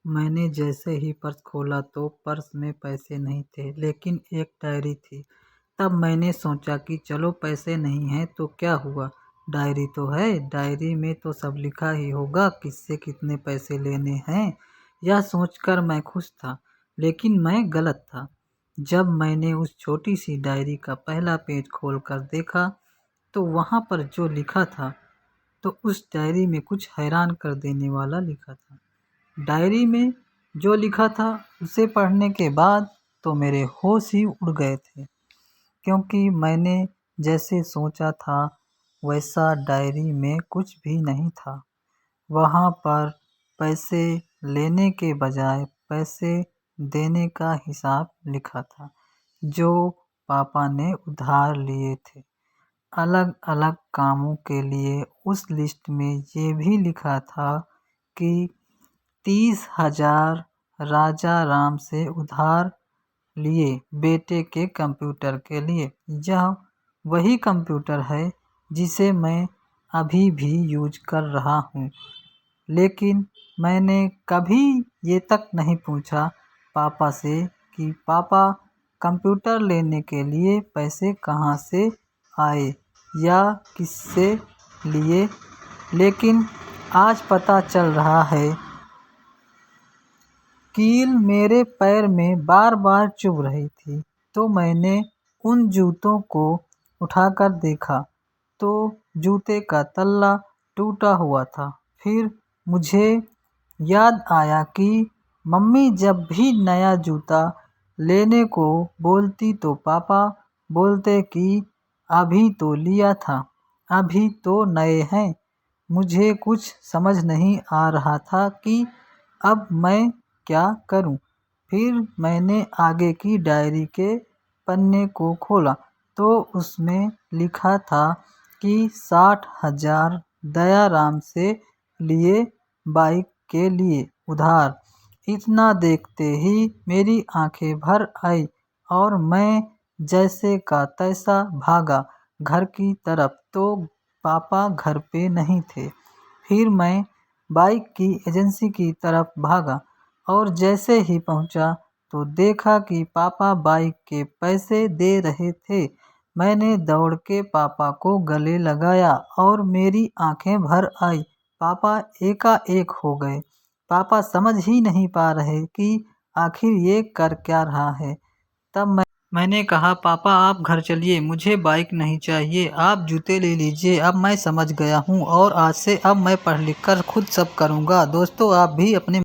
मैंने जैसे ही पर्स खोला तो पर्स में पैसे नहीं थे, लेकिन एक डायरी थी। तब मैंने सोचा कि चलो पैसे नहीं हैं तो क्या हुआ, डायरी तो है, डायरी में तो सब लिखा ही होगा किससे कितने पैसे लेने हैं। यह सोचकर मैं खुश था, लेकिन मैं गलत था। जब मैंने उस छोटी सी डायरी का पहला पेज खोलकर देखा तो वहाँ पर जो लिखा था, तो उस डायरी में कुछ हैरान कर देने वाला लिखा था। डायरी में जो लिखा था उसे पढ़ने के बाद तो मेरे होश ही उड़ गए थे, क्योंकि मैंने जैसे सोचा था वैसा डायरी में कुछ भी नहीं था। वहाँ पर पैसे लेने के बजाय पैसे देने का हिसाब लिखा था, जो पापा ने उधार लिए थे अलग अलग कामों के लिए। उस लिस्ट में ये भी लिखा था कि 30,000 राजा राम से उधार लिए बेटे के कंप्यूटर के लिए। यह वही कंप्यूटर है जिसे मैं अभी भी यूज कर रहा हूँ, लेकिन मैंने कभी ये तक नहीं पूछा पापा से कि पापा, कंप्यूटर लेने के लिए पैसे कहाँ से आए या किससे लिए। लेकिन आज पता चल रहा है। कील मेरे पैर में बार बार चुभ रही थी, तो मैंने उन जूतों को उठाकर देखा तो जूते का तल्ला टूटा हुआ था। फिर मुझे याद आया कि मम्मी जब भी नया जूता लेने को बोलती तो पापा बोलते कि अभी तो लिया था, अभी तो नए हैं। मुझे कुछ समझ नहीं आ रहा था कि अब मैं क्या करूं। फिर मैंने आगे की डायरी के पन्ने को खोला तो उसमें लिखा था कि 60,000 दयाराम से लिए बाइक के लिए उधार। इतना देखते ही मेरी आंखें भर आई और मैं जैसे का तैसा भागा घर की तरफ, तो पापा घर पे नहीं थे। फिर मैं बाइक की एजेंसी की तरफ भागा और जैसे ही पहुंचा तो देखा कि पापा बाइक के पैसे दे रहे थे। मैंने दौड़ के पापा को गले लगाया और मेरी आंखें भर आई। पापा एकाएक हो गए। पापा समझ ही नहीं पा रहे कि आखिर ये कर क्या रहा है। तब मैंने कहा, पापा आप घर चलिए, मुझे बाइक नहीं चाहिए, आप जूते ले लीजिए। अब मैं समझ गया हूँ और आज से अब मैं पढ़ लिख कर खुद सब करूँगा। दोस्तों, आप भी अपने